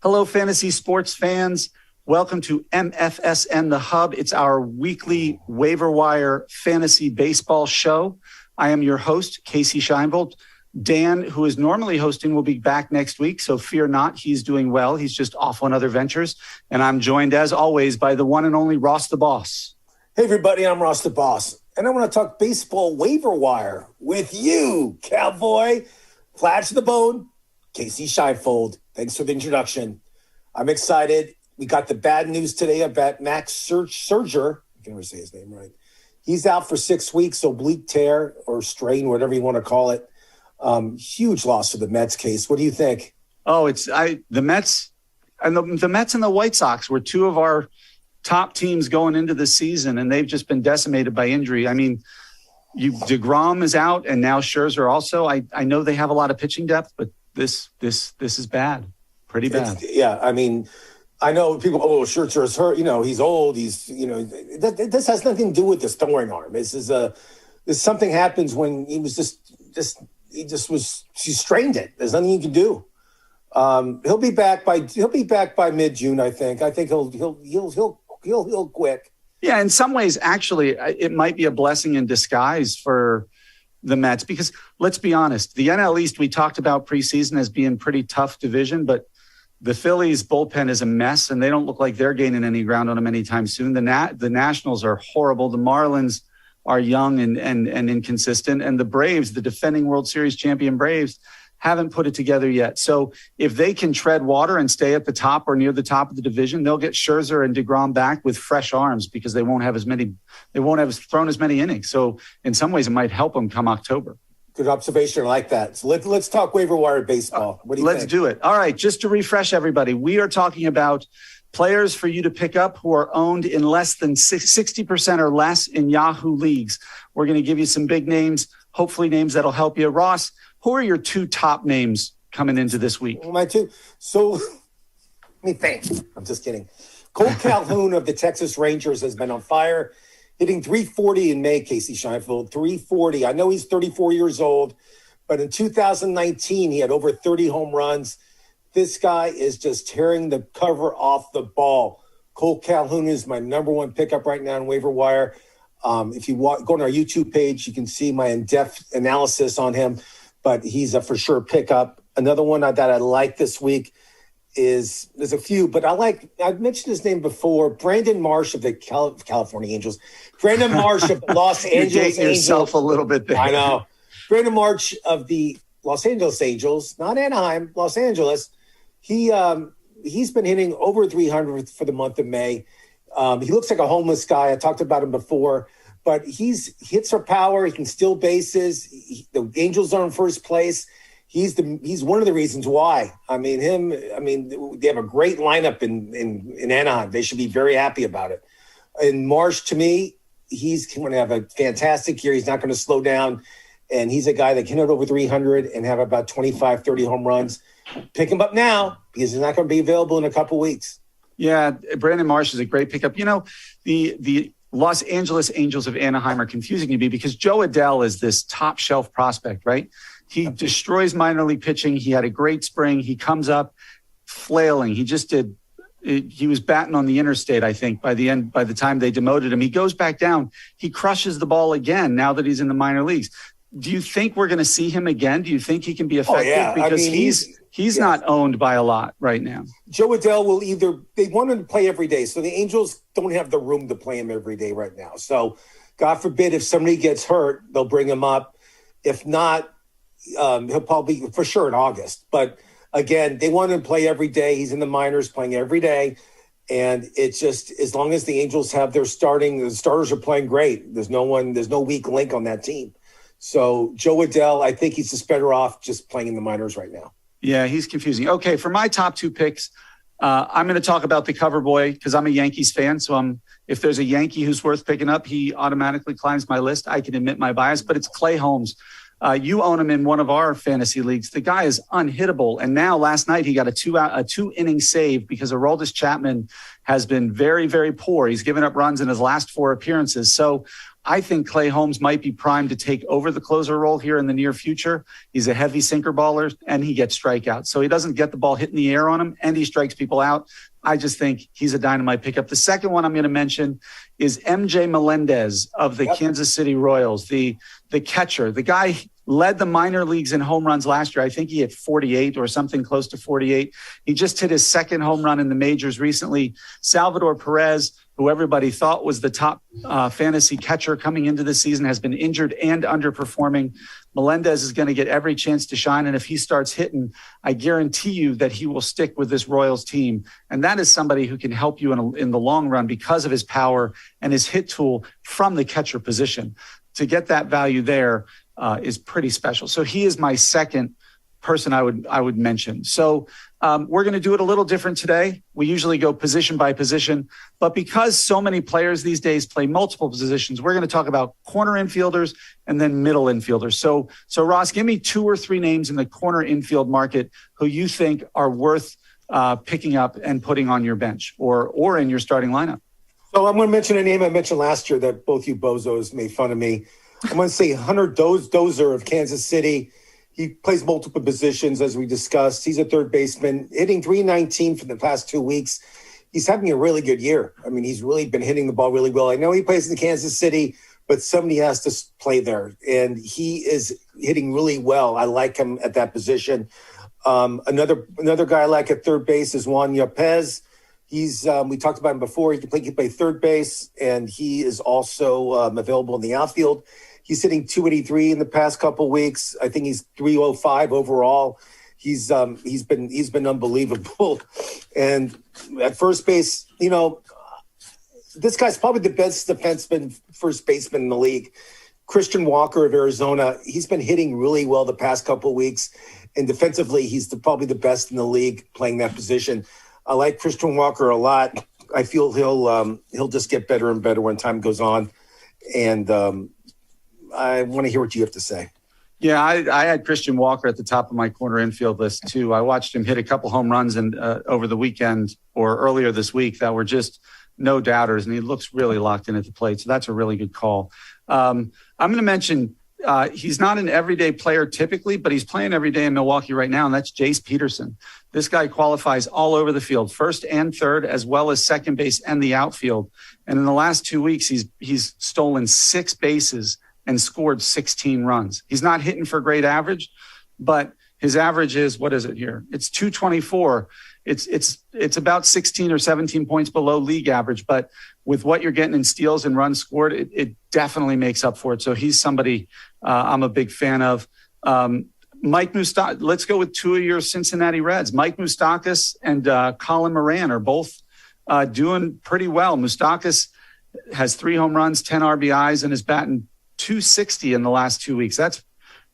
Hello, fantasy sports fans. Welcome to MFSN The Hub. It's our weekly waiver wire fantasy baseball show. I am your host, Casey Scheinvold. Dan, who is normally hosting, will be back next week, so fear not. He's doing well. He's just off on other ventures. And I'm joined, as always, by the one and only Ross the Boss. Hey, everybody. I'm Ross the Boss. And I want to talk baseball waiver wire with you, cowboy. Flash to the bone, Casey Scheinvold. Thanks for the introduction. I'm excited. We got the bad news today about Max Scherzer. I can never say his name right. He's out for 6 weeks, oblique tear or strain, whatever you want to call it. Huge loss for the Mets case. What do you think? Oh, the Mets and the Mets and the White Sox were two of our top teams going into the season, and they've just been decimated by injury. I mean, DeGrom is out, and now Scherzer also. I know they have a lot of pitching depth, but this is bad. Pretty bad. I mean, I know people, Scherzer is hurt. You know, he's old. This has nothing to do with this throwing arm. This something happens when he strained it. There's nothing you can do. He'll be back by mid-June, I think. I think he'll quit. Yeah, in some ways, actually, it might be a blessing in disguise for the Mets because let's be honest, the NL East we talked about preseason as being pretty tough division, but the Phillies bullpen is a mess, and they don't look like they're gaining any ground on them anytime soon. The Nationals are horrible. The Marlins are young and inconsistent, and the Braves, the defending World Series champion Braves, haven't put it together yet. So if they can tread water and stay at the top or near the top of the division, they'll get Scherzer and DeGrom back with fresh arms because they won't have thrown as many innings. So in some ways, it might help them come October. Good observation. I like that. So let's talk waiver wire baseball. What do you think? Let's do it. All right. Just to refresh everybody, we are talking about players for you to pick up who are owned in less than 60% or less in Yahoo leagues. We're going to give you some big names, hopefully names that'll help you. Ross, who are your two top names coming into this week? My two. So, let me think. I'm just kidding. Cole Calhoun of the Texas Rangers has been on fire, hitting 340 in May, Casey Scheinvold. 340. I know he's 34 years old, but in 2019, he had over 30 home runs. This guy is just tearing the cover off the ball. Cole Calhoun is my number one pickup right now on waiver wire. If you go on our YouTube page, you can see my in-depth analysis on him, but he's a for sure pickup. Another one that I like this week there's a few, but I've mentioned his name before, Brandon Marsh of the California Angels. Brandon Marsh of the Los Angeles Angels. You're yourself a little bit there. I know. Brandon Marsh of the Los Angeles Angels, not Anaheim, Los Angeles. He's been hitting over 300 for the month of May. He looks like a homeless guy. I talked about him before, but he's hits for power. He can steal bases. The Angels are in first place. He's one of the reasons why. They have a great lineup in Anaheim. They should be very happy about it. And Marsh, to me, he's going to have a fantastic year. He's not going to slow down. And he's a guy that can hit over 300 and have about 25, 30 home runs. Pick him up now because he's not going to be available in a couple weeks. Yeah, Brandon Marsh is a great pickup. You know, the Los Angeles Angels of Anaheim are confusing to me because Joe Adell is this top shelf prospect, right? He destroys minor league pitching. He had a great spring. He comes up flailing. He was batting on the interstate, I think, by the time they demoted him. He goes back down. He crushes the ball again now that he's in the minor leagues. Do you think we're going to see him again? Do you think he can be effective? Oh, yeah. Because he's not owned by a lot right now. Joe Adell they want him to play every day. So the Angels don't have the room to play him every day right now. So God forbid if somebody gets hurt, they'll bring him up. If not, he'll probably be for sure in August. But again, they want him to play every day. He's in the minors playing every day. And it's just, as long as the Angels have the starters are playing great. There's no weak link on that team. So Joe Adell, I think he's just better off just playing in the minors right now. Yeah, he's confusing. Okay, for my top two picks, I'm going to talk about the cover boy because I'm a Yankees fan. So if there's a Yankee who's worth picking up, he automatically climbs my list. I can admit my bias, but it's Clay Holmes. You own him in one of our fantasy leagues. The guy is unhittable. And now last night he got a two inning save because Aroldis Chapman has been very, very poor. He's given up runs in his last 4 appearances. So I think Clay Holmes might be primed to take over the closer role here in the near future. He's a heavy sinker baller, and he gets strikeouts. So he doesn't get the ball hit in the air on him, and he strikes people out. I just think he's a dynamite pickup. The second one I'm going to mention is MJ Melendez of the Kansas City Royals, the catcher. The guy led the minor leagues in home runs last year. I think he hit 48 or something close to 48. He just hit his second home run in the majors recently. Salvador Perez, who everybody thought was the top fantasy catcher coming into the season, has been injured and underperforming. Melendez is going to get every chance to shine. And if he starts hitting, I guarantee you that he will stick with this Royals team. And that is somebody who can help you in the long run because of his power and his hit tool from the catcher position. To get that value there is pretty special. So he is my second person I would mention. So we're going to do it a little different today. We usually go position by position, but because so many players these days play multiple positions, we're going to talk about corner infielders and then middle infielders. So Ross, give me 2 or 3 names in the corner infield market who you think are worth picking up and putting on your bench or in your starting lineup. So I'm going to mention a name I mentioned last year that both you bozos made fun of me. I'm going to say Hunter Dozier of Kansas City. He plays multiple positions, as we discussed. He's a third baseman, hitting .319 for the past 2 weeks. He's having a really good year. I mean, he's really been hitting the ball really well. I know he plays in Kansas City, but somebody has to play there, and he is hitting really well. I like him at that position. Another guy I like at third base is Juan Yepez. He's we talked about him before. He can play third base, and he is also available in the outfield. He's hitting .283 in the past couple weeks. I think he's .305 overall. He's been unbelievable. And at first base, you know, this guy's probably the best first baseman in the league. Christian Walker of Arizona. He's been hitting really well the past couple weeks, and defensively, he's probably the best in the league playing that position. I like Christian Walker a lot. I feel he'll just get better and better when time goes on. And I want to hear what you have to say. Yeah, I had Christian Walker at the top of my corner infield list too. I watched him hit a couple home runs over the weekend or earlier this week that were just no doubters, and he looks really locked in at the plate. So that's a really good call. I'm going to mention he's not an everyday player typically, but he's playing every day in Milwaukee right now, and that's Jace Peterson. This guy qualifies all over the field, first and third, as well as second base and the outfield. And in the last 2 weeks, he's stolen 6 bases and scored 16 runs. He's not hitting for great average, but his average is, what is it here? It's .224. It's about 16 or 17 points below league average, but with what you're getting in steals and runs scored, it definitely makes up for it. So he's somebody I'm a big fan of. Mike Moustakas, let's go with 2 of your Cincinnati Reds. Mike Moustakas and Colin Moran are both doing pretty well. Moustakas has 3 home runs, 10 RBIs, and is batting .260 in the last 2 weeks. That's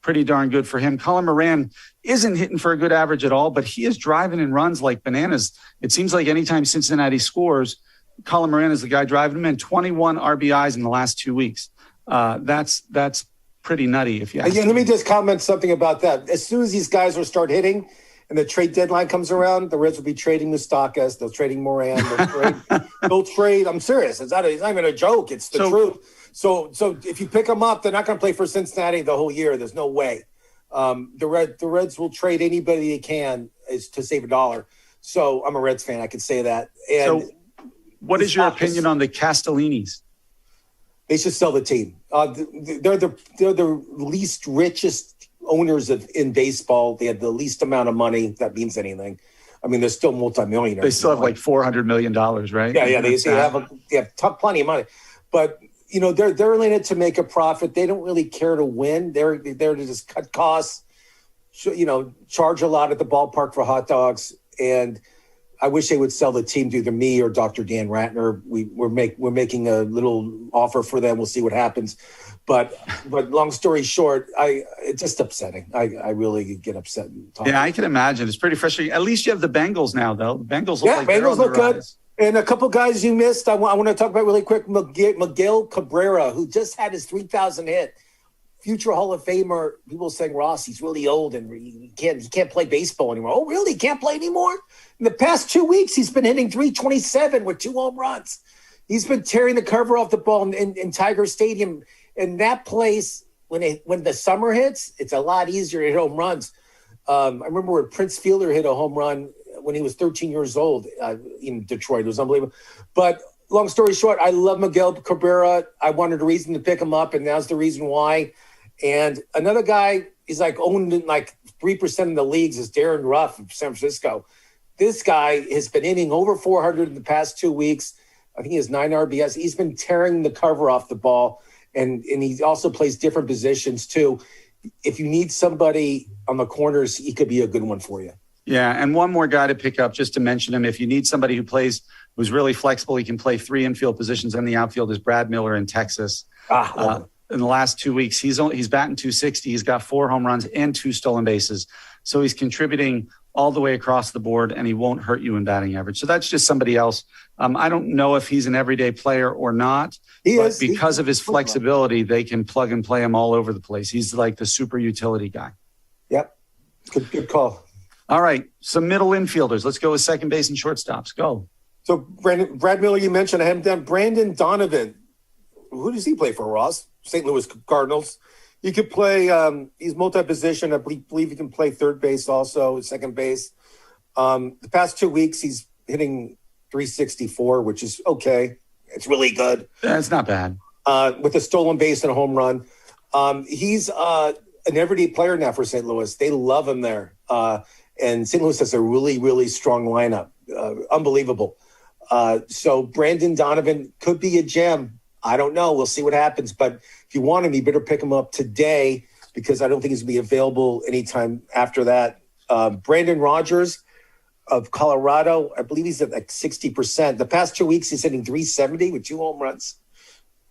pretty darn good for him. Colin Moran isn't hitting for a good average at all, but he is driving in runs like bananas. It seems like anytime Cincinnati scores, Colin Moran is the guy driving them in. 21 RBIs in the last 2 weeks. That's pretty nutty. If you ask me. Let me just comment something about that. As soon as these guys will start hitting and the trade deadline comes around, the Reds will be trading Moustakas. They'll trading Moran. They'll trade. I'm serious. It's not even a joke. It's the truth. So if you pick them up, they're not going to play for Cincinnati the whole year. There's no way. The Reds will trade anybody they can to save $1. So I'm a Reds fan. I can say that. And so what is your opinion on the Castellinis? They should sell the team. They're the least richest owners in baseball. They have the least amount of money. That means anything. I mean, they're still multimillionaires. They still have like $400 million, right? Yeah. They have plenty of money, but you know they're in it to make a profit. They don't really care to win. They're there to just cut costs. You know, charge a lot at the ballpark for hot dogs. And I wish they would sell the team to either me or Dr. Dan Ratner. We're making a little offer for them. We'll see what happens. But long story short, it's just upsetting. I really get upset. Yeah, I can imagine. It's pretty frustrating. At least you have the Bengals now, though. The Bengals look good. And a couple guys you missed, I want to talk about really quick. Miguel Cabrera, who just had his 3,000 hit. Future Hall of Famer. People saying, Ross, he's really old and he can't play baseball anymore. Oh, really? He can't play anymore? In the past 2 weeks, he's been hitting .327 with 2 home runs. He's been tearing the cover off the ball in Tiger Stadium. And that place, when the summer hits, it's a lot easier to hit home runs. I remember when Prince Fielder hit a home run when he was 13 years old in Detroit. It was unbelievable. But long story short, I love Miguel Cabrera. I wanted a reason to pick him up, and now's the reason why. And another guy is like owned in like 3% of the leagues is Darren Rough from San Francisco. This guy has been hitting over 400 in the past 2 weeks. I think he has 9 RBIs. He's been tearing the cover off the ball, and he also plays different positions too. If you need somebody on the corners, he could be a good one for you. Yeah, and one more guy to pick up, just to mention him. If you need somebody who's really flexible, he can play 3 infield positions in the outfield, is Brad Miller in Texas. In the last 2 weeks, he's batting .260. He's got 4 home runs and 2 stolen bases. So he's contributing all the way across the board, and he won't hurt you in batting average. So that's just somebody else. I don't know if he's an everyday player or not. Because of his flexibility, they can plug and play him all over the place. He's like the super utility guy. Yep. Good call. All right. Some middle infielders. Let's go with second base and shortstops. Go. So Brad Miller, you mentioned, I haven't done. Brandon Donovan. Who does he play for, Ross? St. Louis Cardinals. He could play, he's multi-position. I believe he can play third base also, second base. The past 2 weeks, he's hitting .364, which is okay. It's really good. It's not bad. With a stolen base and a home run. He's an everyday player now for St. Louis. They love him there. And St. Louis has a really, really strong lineup. Unbelievable. So Brandon Donovan could be a gem. I don't know. We'll see what happens. But if you want him, you better pick him up today because I don't think he's going to be available anytime after that. Brandon Rogers of Colorado, I believe he's at like 60%. The past 2 weeks, he's hitting .370 with 2 home runs.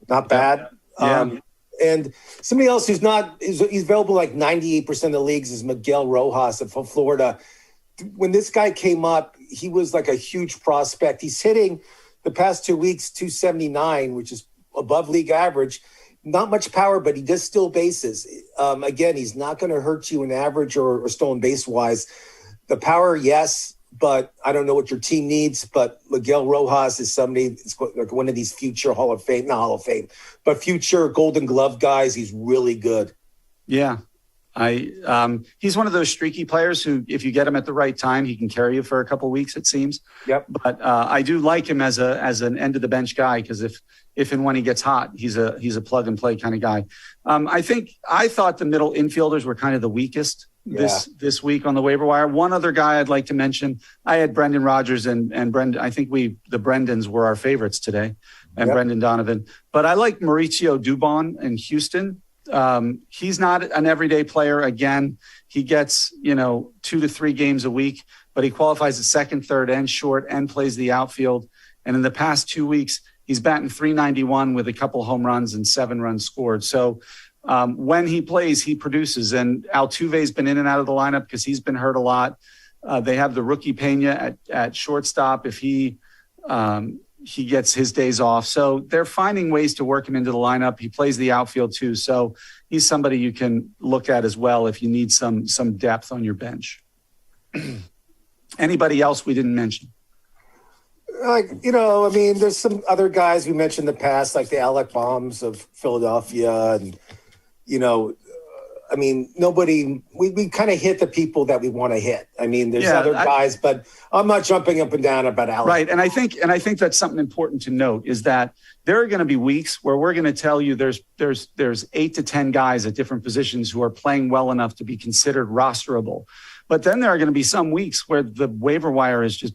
Not bad. Yeah. And somebody else who's he's available like 98% of the leagues is Miguel Rojas of Florida. When this guy came up, he was like a huge prospect. He's hitting the past 2 weeks .279, which is above league average. Not much power, but he does steal bases. Again, he's not going to hurt you in average or stolen base wise. The power, yes, but I don't know what your team needs. But Miguel Rojas is somebody, like one of these future but future Golden Glove guys. He's really good. Yeah. He's one of those streaky players who, if you get him at the right time, he can carry you for a couple of weeks, it seems. Yep. But I do like him as an end of the bench guy because if and when he gets hot, he's a plug and play kind of guy. I thought the middle infielders were kind of the weakest this week on the waiver wire. One other guy I'd like to mention, I had Brendan Rodgers and Brendan. I think the Brendans were our favorites today, and Brendan Donovan. But I like Mauricio Dubon in Houston. He's not an everyday player. Again, he gets 2 to 3 games a week, but he qualifies at second, third, and short, and plays the outfield. And in the past 2 weeks, he's batting .391 with a couple home runs and 7 runs scored. So when he plays, he produces. And Altuve's been in and out of the lineup because he's been hurt a lot. They have the rookie Pena at shortstop if he gets his days off. So they're finding ways to work him into the lineup. He plays the outfield too. So he's somebody you can look at as well if you need some depth on your bench. Anybody else we didn't mention? There's some other guys we mentioned in the past, like the Alec Bombs of Philadelphia. And, nobody, we kind of hit the people that we want to hit. There's other guys, but I'm not jumping up and down about Alec. Right. And I think that's something important to note is that there are going to be weeks where we're going to tell you there's 8 to 10 guys at different positions who are playing well enough to be considered rosterable. But then there are going to be some weeks where the waiver wire is just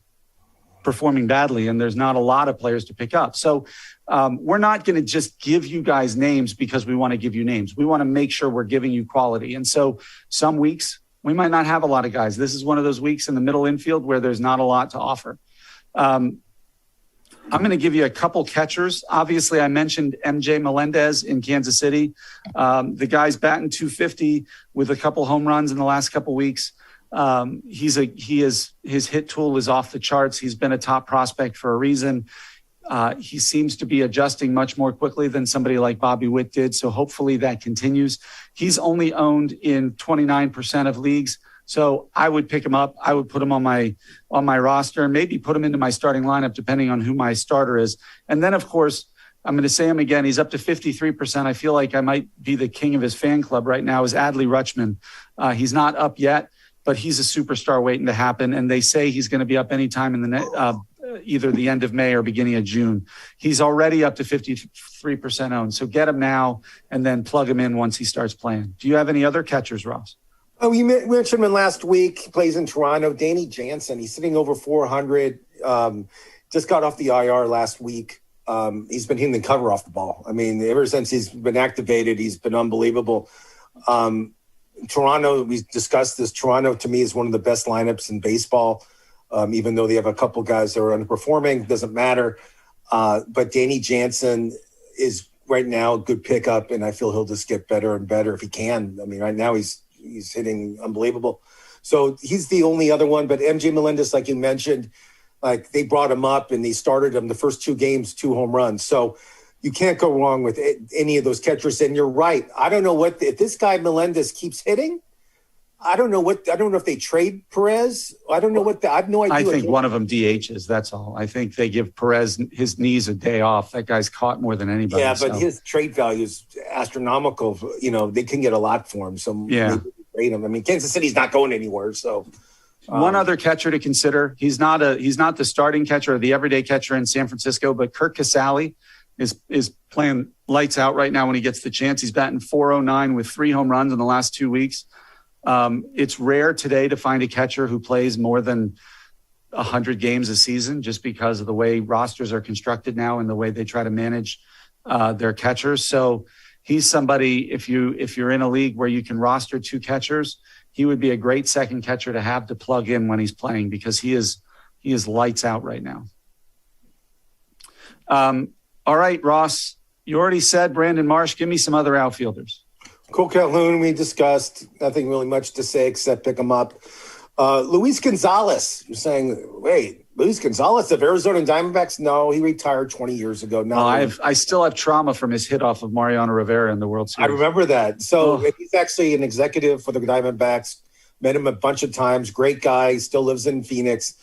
performing badly and there's not a lot of players to pick up. So we're not going to just give you guys names because we want to give you names. We want to make sure we're giving you quality. And so some weeks we might not have a lot of guys. This is one of those weeks in the middle infield where there's not a lot to offer. I'm going to give you a couple catchers. Obviously, I mentioned MJ Melendez in Kansas City. The guy's batting .250 with a couple home runs in the last couple weeks. His hit tool is off the charts. He's been a top prospect for a reason. He seems to be adjusting much more quickly than somebody like Bobby Witt did. So hopefully that continues. He's only owned in 29% of leagues. So I would pick him up. I would put him on my roster and maybe put him into my starting lineup, depending on who my starter is. And then, of course, I'm going to say him again. He's up to 53%. I feel like I might be the king of his fan club right now, is Adlie Ruchman. He's not up yet, but he's a superstar waiting to happen. And they say he's going to be up anytime in the either the end of May or beginning of June. He's already up to 53% owned. So get him now and then plug him in once he starts playing. Do you have any other catchers, Ross? Oh, you mentioned him last week. He plays in Toronto. Danny Jansen. He's sitting over 400. Just got off the IR last week. He's been hitting the cover off the ball. I mean, ever since he's been activated, he's been unbelievable. Toronto, we discussed this. Toronto, to me, is one of the best lineups in baseball. Even though they have a couple guys that are underperforming, doesn't matter. But Danny Jansen is right now a good pickup, and I feel he'll just get better and better if he can. I mean, right now he's hitting unbelievable. So he's the only other one. But MJ Melendez, like you mentioned, like they brought him up and they started him the first 2 games, 2 home runs. So you can't go wrong with any of those catchers. And you're right. I don't know if this guy Melendez keeps hitting. I don't know if they trade Perez. I have no idea. I think one of them DHs. That's all. I think they give Perez his knees a day off. That guy's caught more than anybody. Yeah, but his trade value is astronomical. You know, they can get a lot for him. So yeah, trade him. I mean, Kansas City's not going anywhere. So one other catcher to consider. He's not the starting catcher or the everyday catcher in San Francisco, but Kirk Casale is playing lights out right now when he gets the chance. He's batting .409 with 3 home runs in the last 2 weeks. It's rare today to find a catcher who plays more than 100 games a season, just because of the way rosters are constructed now and the way they try to manage their catchers. So he's somebody, if you're in a league where you can roster 2 catchers, he would be a great second catcher to have to plug in when he's playing, because he is lights out right now. All right, Ross, you already said Brandon Marsh. Give me some other outfielders. Cole Calhoun, we discussed. Nothing really much to say except pick him up. Luis Gonzalez. You're saying, wait, Luis Gonzalez of Arizona Diamondbacks? No, he retired 20 years ago. No, I still have trauma from his hit off of Mariano Rivera in the World Series. I remember that. So he's actually an executive for the Diamondbacks. Met him a bunch of times. Great guy. Still lives in Phoenix.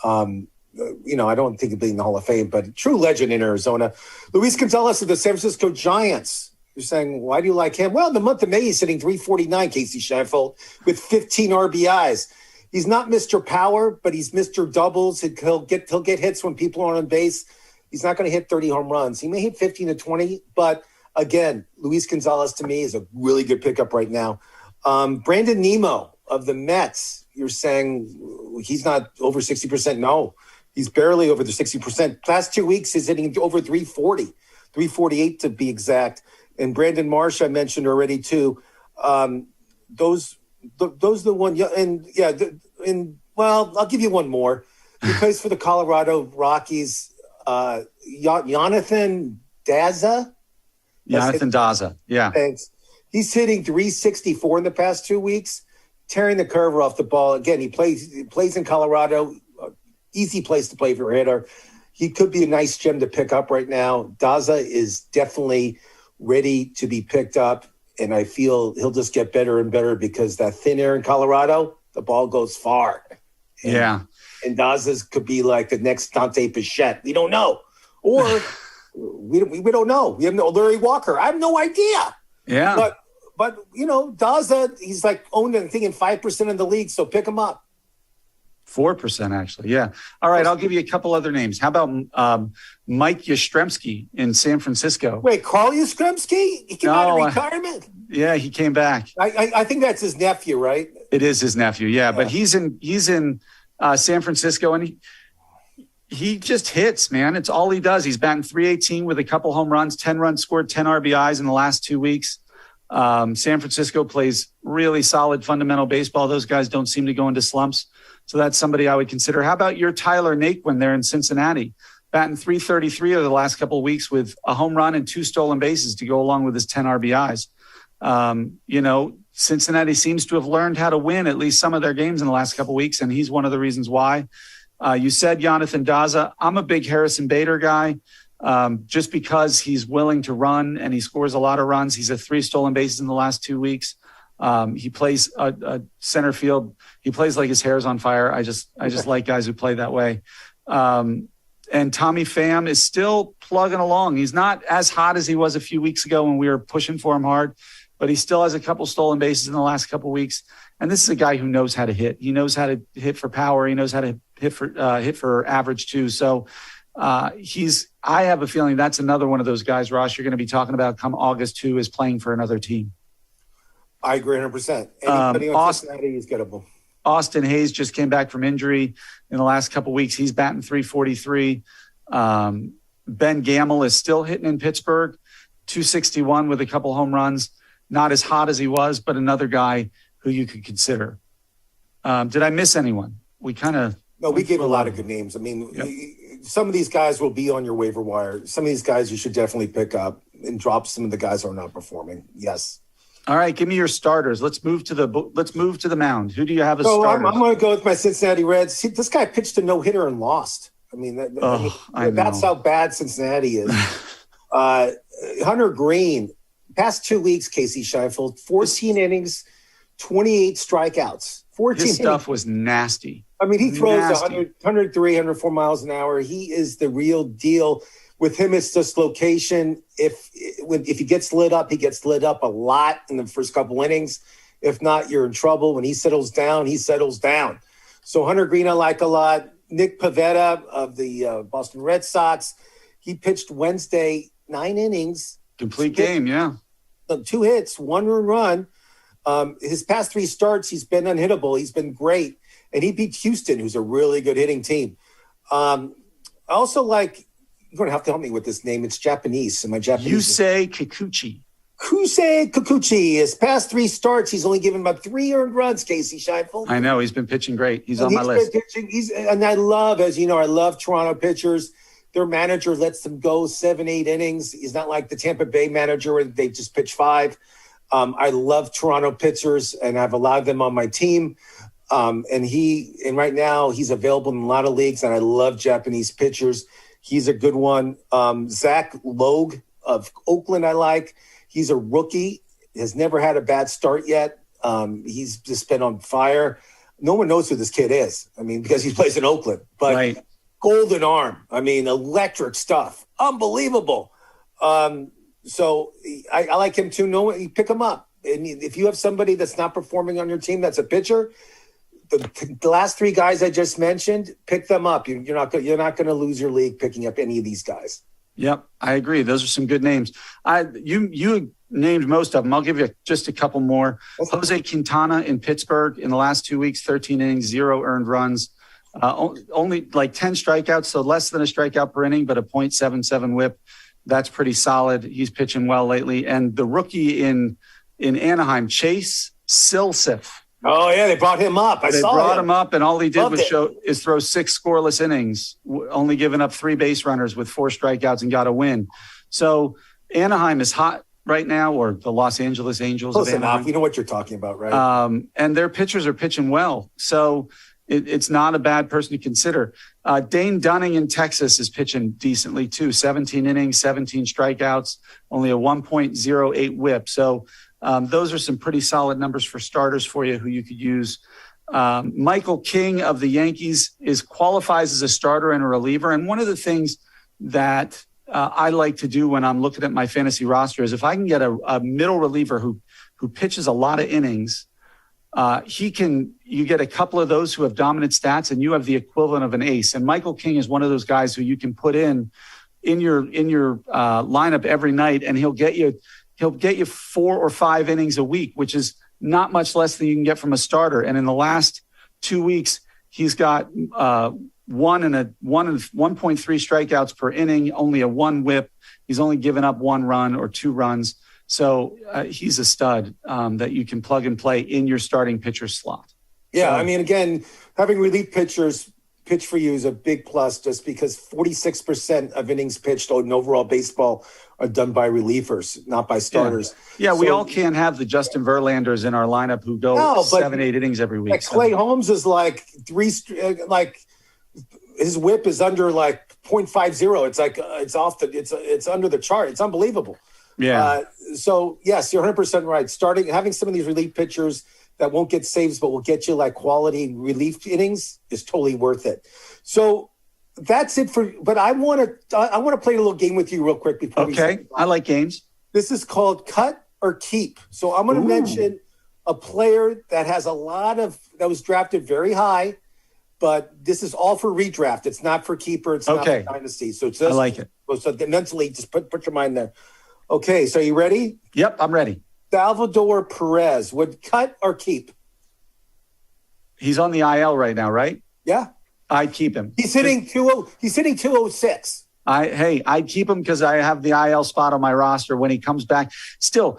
I don't think he'll be in the Hall of Fame, but true legend in Arizona. Luis Gonzalez of the San Francisco Giants. You're saying, why do you like him? Well, in the month of May, he's hitting .349, Casey Scheinfeld, with 15 RBIs. He's not Mr. Power, but he's Mr. Doubles. He'll get hits when people are on base. He's not going to hit 30 home runs. He may hit 15 to 20, but again, Luis Gonzalez to me is a really good pickup right now. Brandon Nemo of the Mets. You're saying he's not over 60%. No, he's barely over the 60%. Last 2 weeks, he's hitting over 340, 348 to be exact. And Brandon Marsh, I mentioned already too. Those are the one. Yeah, I'll give you one more. He plays for the Colorado Rockies. Jonathan Daza. Jonathan Daza. Yeah. Thanks. He's hitting 364 in the past 2 weeks, tearing the curve off the ball. Again, he plays in Colorado. Easy place to play for a hitter. He could be a nice gem to pick up right now. Daza is definitely ready to be picked up, and I feel he'll just get better and better because that thin air in Colorado, the ball goes far. And Daza's could be like the next Dante Bichette. We don't know. Or we don't know. We have no Larry Walker. I have no idea. Yeah. But Daza, he's like owned, I think, in 5% of the league, so pick him up. 4%, actually. Yeah. All right. I'll give you a couple other names. How about Mike Yastrzemski in San Francisco? Wait, Carl Yastrzemski? He came out of retirement? Yeah, he came back. I think that's his nephew, right? It is his nephew. Yeah. But he's in San Francisco, and he just hits, man. It's all he does. He's batting .318 with a couple home runs, 10 runs scored, 10 RBIs in the last 2 weeks. San Francisco plays really solid fundamental baseball. Those guys don't seem to go into slumps. So that's somebody I would consider. How about your Tyler Naquin there in Cincinnati? Batting .333 over the last couple of weeks with a home run and 2 stolen bases to go along with his 10 RBIs. Cincinnati seems to have learned how to win at least some of their games in the last couple of weeks, and he's one of the reasons why. You said Jonathan Daza. I'm a big Harrison Bader guy just because he's willing to run and he scores a lot of runs. He's had 3 stolen bases in the last 2 weeks. He plays a center field. He plays like his hair's on fire. I just like guys who play that way. And Tommy Pham is still plugging along. He's not as hot as he was a few weeks ago when we were pushing for him hard, but he still has a couple stolen bases in the last couple of weeks. And this is a guy who knows how to hit. He knows how to hit for power. He knows how to hit for average too. So I have a feeling that's another one of those guys, Ross, you're going to be talking about come August who is playing for another team. I agree 100%. Anybody on Cincinnati is gettable. Austin Hayes just came back from injury in the last couple of weeks. He's batting .343. Ben Gamel is still hitting in Pittsburgh, .261 with a couple home runs. Not as hot as he was, but another guy who you could consider. Did I miss anyone? We gave a lot of good names. I mean, yep. Some of these guys will be on your waiver wire. Some of these guys you should definitely pick up and drop some of the guys who are not performing. Yes. All right, give me your starters. Let's move to the mound. Who do you have as starters? I'm going to go with my Cincinnati Reds. See, this guy pitched a no-hitter and lost. I mean, that's how bad Cincinnati is. Hunter Green, past 2 weeks, Casey Scheinfeld, 14 innings, 28 strikeouts. 14 His stuff was nasty. I mean, he throws 103, 104 miles an hour. He is the real deal. With him, it's just location. If he gets lit up, he gets lit up a lot in the first couple innings. If not, you're in trouble. When he settles down, he settles down. So Hunter Green, I like a lot. Nick Pavetta of the Boston Red Sox, he pitched Wednesday, 9 innings. Complete game, yeah. 2 hits, 1 run. His past 3 starts, he's been unhittable. He's been great. And he beat Houston, who's a really good hitting team. I also like, you're going to have to help me with this name. It's Japanese. Am I Japanese? Yusei Kikuchi. Yusei Kikuchi. His past 3 starts, he's only given about 3 earned runs, Casey Scheinfeld. I know. He's been pitching great. He's on my list. And I love, as you know, I love Toronto pitchers. Their manager lets them go 7-8 innings. He's not like the Tampa Bay manager where they just pitch 5. I love Toronto pitchers, and I have a lot of them on my team. And right now he's available in a lot of leagues, and I love Japanese pitchers. He's a good one. Zach Logue of Oakland, I like. He's a rookie, has never had a bad start yet. He's just been on fire. No one knows who this kid is. I mean, because he plays in Oakland. But right. Golden arm. I mean, electric stuff. Unbelievable. So I like him too. You pick him up. And if you have somebody that's not performing on your team that's a pitcher, the last 3 guys I just mentioned, pick them up. You're not going to lose your league picking up any of these guys. Yep, I agree. Those are some good names. You named most of them. I'll give you just a couple more. Jose Quintana in Pittsburgh in the last 2 weeks, 13 innings, 0 earned runs, only like 10 strikeouts, so less than a strikeout per inning, but a .77 whip. That's pretty solid. He's pitching well lately. And the rookie in Anaheim, Chase Silseth. Oh, yeah, they brought him up. They brought him up, and all he did is throw 6 scoreless innings, only giving up 3 base runners with 4 strikeouts and got a win. So Anaheim is hot right now, or the Los Angeles Angels. Close enough. You know what you're talking about, right? And their pitchers are pitching well. So it's not a bad person to consider. Dane Dunning in Texas is pitching decently, too. 17 innings, 17 strikeouts, only a 1.08 whip. So those are some pretty solid numbers for starters for you who you could use. Michael King of the Yankees qualifies as a starter and a reliever. And one of the things that I like to do when I'm looking at my fantasy roster is if I can get a middle reliever who pitches a lot of innings, you get a couple of those who have dominant stats and you have the equivalent of an ace. And Michael King is one of those guys who you can put in your lineup every night, and he'll get you 4 or 5 innings a week, which is not much less than you can get from a starter. And in the last 2 weeks, he's got 1.3 strikeouts per inning, only a 1 whip. He's only given up 1 run or 2 runs. So he's a stud that you can plug and play in your starting pitcher slot. Yeah, I mean, again, having relief pitchers pitch for you is a big plus, just because 46% of innings pitched in overall baseball are done by relievers, not by starters. Yeah, we all can't have the Justin Verlanders in our lineup who go 7-8 innings every week. Like Clay Holmes is like his whip is under like .50. It's like it's under the chart. It's unbelievable. Yeah. So yes, you're 100% right. Having some of these relief pitchers that won't get saves but will get you like quality relief innings is totally worth it. So that's it but I want to play a little game with you real quick before we Okay. I like games. This is called cut or keep. So I'm going to mention a player that was drafted very high, but this is all for redraft. It's not for keeper. It's not for dynasty. So it's just, I like it. So mentally, just put your mind there. Okay. So you ready? Yep. I'm ready. Salvador Perez would cut or keep. He's on the IL right now, right? Yeah. I'd keep him. He's hitting 206. I'd keep him because I have the IL spot on my roster when he comes back. Still,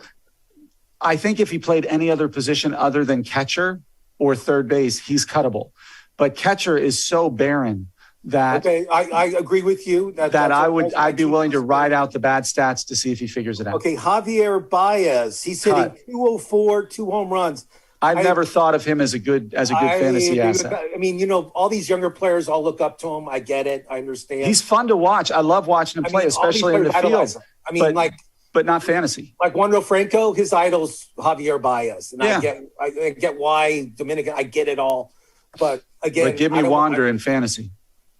I think if he played any other position other than catcher or third base, he's cuttable. But catcher is so barren that I agree with you. I'd be willing to ride out the bad stats to see if he figures it out. Okay, Javier Baez, he's hitting 204, 2 home runs. I've never thought of him as a good fantasy asset. I mean, all these younger players all look up to him. I get it. I understand. He's fun to watch. I love watching him play, especially in the field. I mean, but not fantasy. Like Wander Franco, his idol's Javier Baez, and I get why Dominican. I get it all, but again, give me Wander in fantasy.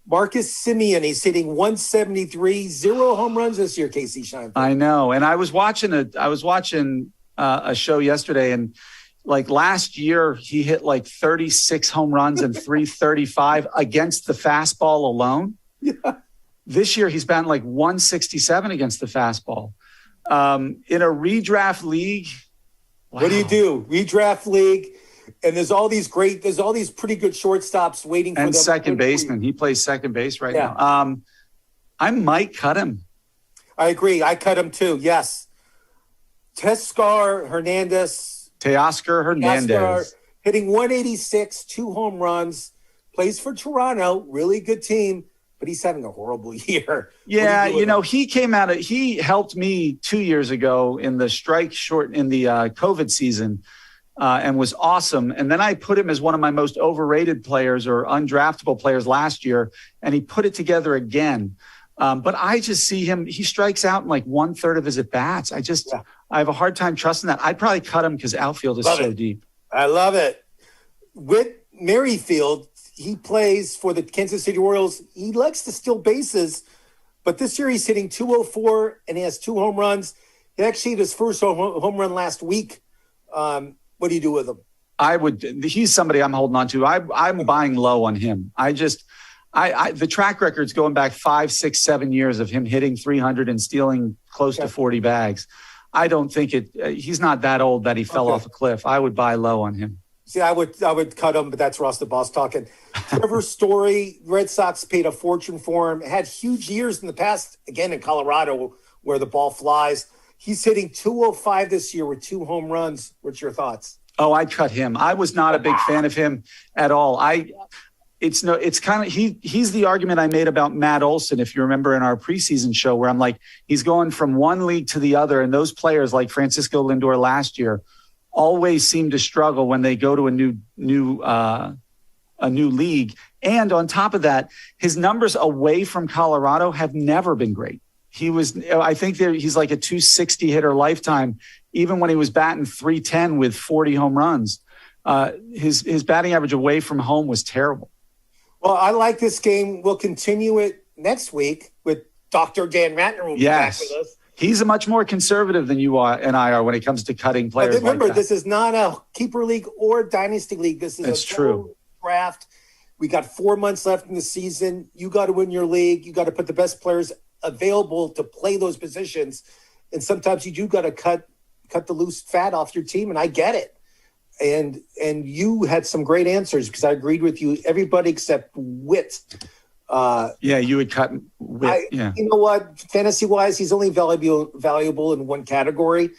Marcus Semien, he's hitting 173, 0 home runs this year. Casey Scheinfeld. I know, and I was watching a show yesterday, and like last year he hit like 36 home runs and 335 against the fastball alone. Yeah. This year he's batting like 167 against the fastball. In a redraft league, wow. What do you do? Redraft league, and there's all these pretty good shortstops waiting for them. And second baseman. He plays second base right now. I might cut him. I agree. I cut him too. Yes. Tescar Hernandez. Hitting 186, 2 home runs, plays for Toronto, really good team, but he's having a horrible year. Yeah, he helped me 2 years ago in the COVID season and was awesome. And then I put him as one of my most overrated players or undraftable players last year, and he put it together again. But I just see him, he strikes out in like 1/3 of his at-bats. I have a hard time trusting that. I'd probably cut him because outfield is so deep. I love it. Whit Merrifield, he plays for the Kansas City Royals. He likes to steal bases, but this year he's hitting 204 and he has 2 home runs. He actually hit his first home run last week. What do you do with him? He's somebody I'm holding on to. I'm buying low on him. The track record's going back 5, 6, 7 years of him hitting 300 and stealing close to 40 bags. I don't think he's not that old that he fell off a cliff. I would buy low on him. See, I would cut him, but that's Ross the Boss talking. Trevor Story, Red Sox paid a fortune for him. Had huge years in the past, again in Colorado, where the ball flies. He's hitting 205 this year with 2 home runs. What's your thoughts? Oh, I'd cut him. I was not a big fan of him at all. He's the argument I made about Matt Olson, if you remember in our preseason show, where I'm like, he's going from one league to the other. And those players like Francisco Lindor last year always seem to struggle when they go to a new league. And on top of that, his numbers away from Colorado have never been great. I think he's like a 260 hitter lifetime, even when he was batting 310 with 40 home runs. His batting average away from home was terrible. Well, I like this game. We'll continue it next week with Dr. Dan Ratner will be back with us. He's a much more conservative than you are and I are when it comes to cutting players. But remember, this is not a keeper league or dynasty league. This is a draft. We got 4 months left in the season. You got to win your league. You got to put the best players available to play those positions. And sometimes you do got to cut the loose fat off your team, and I get it. And you had some great answers because I agreed with you. Everybody except Whit. You would cut Whit. You know what? Fantasy-wise, he's only valuable in one category,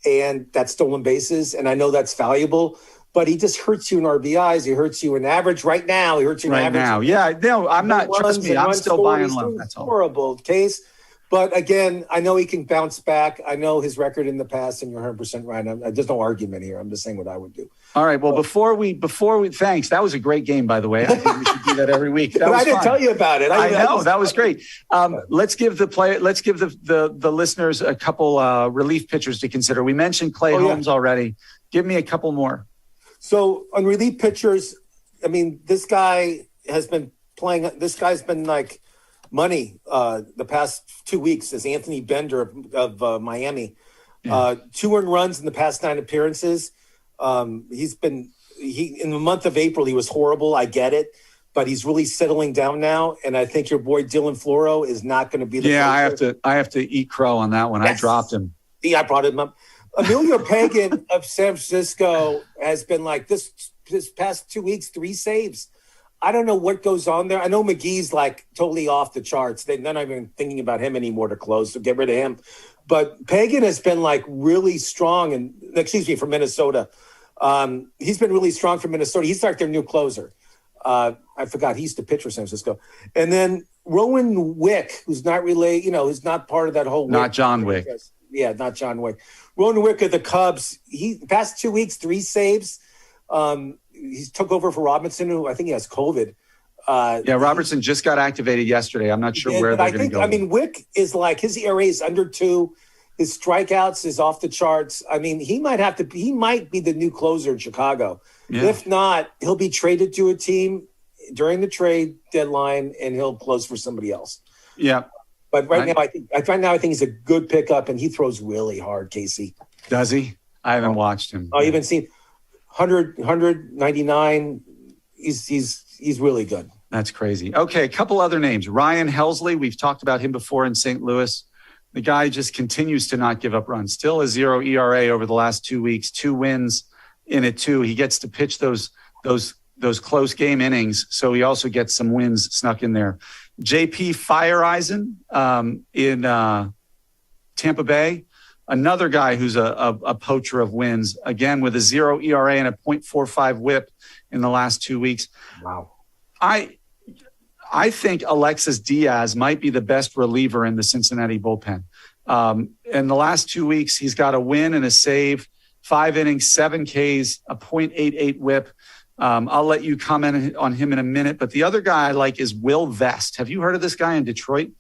and that's stolen bases. And I know that's valuable, but he just hurts you in RBIs. He hurts you in average right now. He hurts you in average. Right now. Yeah, no, I'm not. Trust me, I'm still buying low. That's all. Horrible case. But again, I know he can bounce back. I know his record in the past, and you're 100% right. There's no argument here. I'm just saying what I would do. All right. Well, before we, thanks. That was a great game, by the way. I think we should do that every week. That was I didn't fun. tell you about it. I know that was great. Let's give the listeners a couple relief pitchers to consider. We mentioned Clay Holmes already. Give me a couple more. So on relief pitchers, I mean, this guy has been playing. This guy's been like money the past 2 weeks as Anthony Bender of Miami. 2 earned runs in the past 9 appearances. In the month of April, he was horrible. I get it, but he's really settling down now. And I think your boy Dylan Floro is not going to be the closer. I have to eat crow on that one. Yes. I dropped him. Yeah, I brought him up. Emilio Pagan of San Francisco has been like this past 2 weeks, 3 saves. I don't know what goes on there. I know McGee's like totally off the charts. They're not even thinking about him anymore to close, so get rid of him. But Pagan has been like really strong, for Minnesota. He's been really strong for Minnesota. He's like their new closer. I forgot he used to pitch for San Francisco. And then Rowan Wick, who's not really, who's not part of that whole. Not John Wick. Yeah, not John Wick. Rowan Wick of the Cubs. Past 2 weeks, 3 saves. He took over for Robinson, who I think he has COVID. Robertson just got activated yesterday. I'm not sure where they're going to go. I mean, Wick is like, his ERA is under 2. His strikeouts is off the charts. I mean, he might be the new closer in Chicago. Yeah. If not, he'll be traded to a team during the trade deadline, and he'll close for somebody else. Yeah. But right now, I think he's a good pickup, and he throws really hard, Casey. Does he? I haven't watched him. Oh, you haven't seen 199. He's really good. That's crazy. Okay, a couple other names. Ryan Hellsley, we've talked about him before in St. Louis. The guy just continues to not give up runs. Still a 0 ERA over the last 2 weeks, 2 wins in it too. He gets to pitch those close game innings, so he also gets some wins snuck in there. JP Fireeisen in Tampa Bay, another guy who's a poacher of wins, again with a 0 ERA and a .45 WHIP in the last 2 weeks. Wow. I think Alexis Diaz might be the best reliever in the Cincinnati bullpen. In the last 2 weeks, he's got a win and a save, 5 innings, 7 Ks, a .88 WHIP. I'll let you comment on him in a minute. But the other guy I like is Will Vest. Have you heard of this guy in Detroit?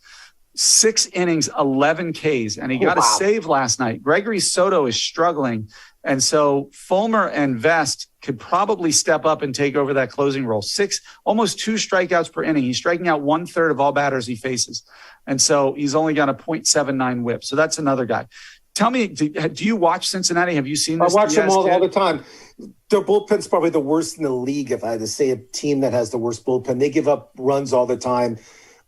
6 innings, 11 Ks, and he got a save last night. Gregory Soto is struggling. And so Fulmer and Vest could probably step up and take over that closing role. Almost 2 strikeouts per inning. He's striking out 1/3 of all batters he faces. And so he's only got a .79 WHIP. So that's another guy. Tell me, do you watch Cincinnati? Have you seen this? I watch them all the time. Their bullpen's probably the worst in the league, if I had to say a team that has the worst bullpen. They give up runs all the time.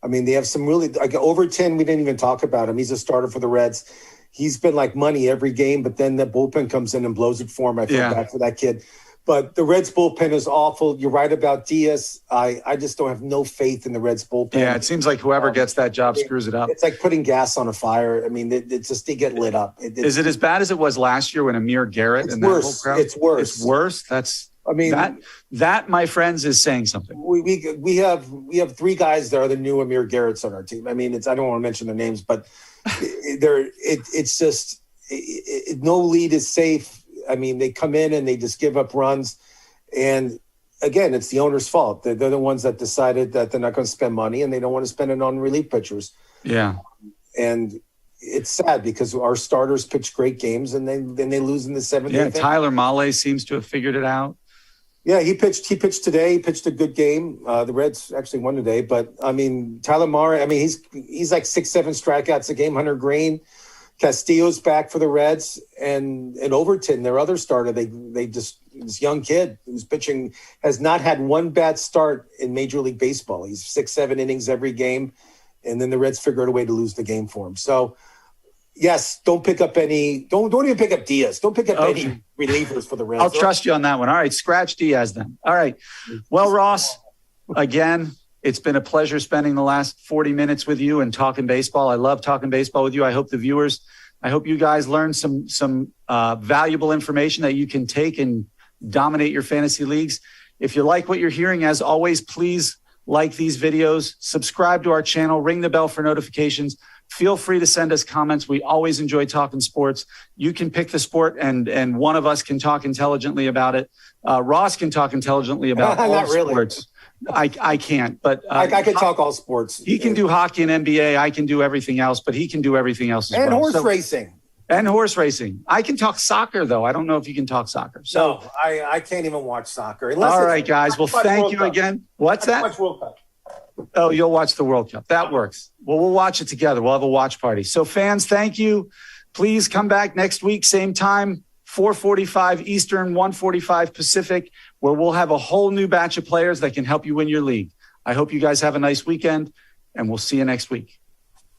I mean, they have some really like Overton. We didn't even talk about him. He's a starter for the Reds. He's been like money every game, but then the bullpen comes in and blows it for him. I feel bad for that kid. But the Reds bullpen is awful. You're right about Diaz. I just don't have no faith in the Reds bullpen. Yeah, it seems like whoever gets that job screws it up. It's like putting gas on a fire. I mean, it's just they get lit up. Is it as bad as it was last year when Amir Garrett and worse. That whole crowd? It's worse. It's worse. That my friends is saying something. We have 3 guys that are the new Amir Garretts on our team. I mean, I don't want to mention their names, but it's just no lead is safe. I mean, they come in and they just give up runs. And again, it's the owner's fault. They're the ones that decided that they're not going to spend money and they don't want to spend it on relief pitchers. Yeah. And it's sad because our starters pitch great games and then they lose in the 7th. Yeah, Tyler Mahle seems to have figured it out. Yeah, he pitched today. He pitched a good game. The Reds actually won today. But, I mean, Tyler Mahle, I mean, he's like 6-7 strikeouts a game. Hunter Green. Castillo's back for the Reds, and Overton, their other starter, they just this young kid who's pitching has not had one bad start in Major League Baseball. He's 6-7 innings every game, and then the Reds figure out a way to lose the game for him. So, yes, don't pick up any. Don't even pick up Diaz. Don't pick up any relievers for the Reds. I'll trust you on that one. All right, scratch Diaz then. All right. Well, Ross, again. It's been a pleasure spending the last 40 minutes with you and talking baseball. I love talking baseball with you. I hope you guys learned some valuable information that you can take and dominate your fantasy leagues. If you like what you're hearing, as always, please like these videos, subscribe to our channel, ring the bell for notifications, feel free to send us comments. We always enjoy talking sports. You can pick the sport, and one of us can talk intelligently about it. Ross can talk intelligently about all sports. I can't, but I can talk all sports. He can do hockey and NBA. I can do everything else, but he can do everything else as well. And horse racing. And horse racing. I can talk soccer, though. I don't know if you can talk soccer. So no, I can't even watch soccer. All right, guys. Well, thank you again. What's that? Watch World Cup. Oh, you'll watch the World Cup. That works. Well, we'll watch it together. We'll have a watch party. So fans, thank you. Please come back next week, same time, 4:45 Eastern, 1:45 Pacific, where we'll have a whole new batch of players that can help you win your league. I hope you guys have a nice weekend, and we'll see you next week.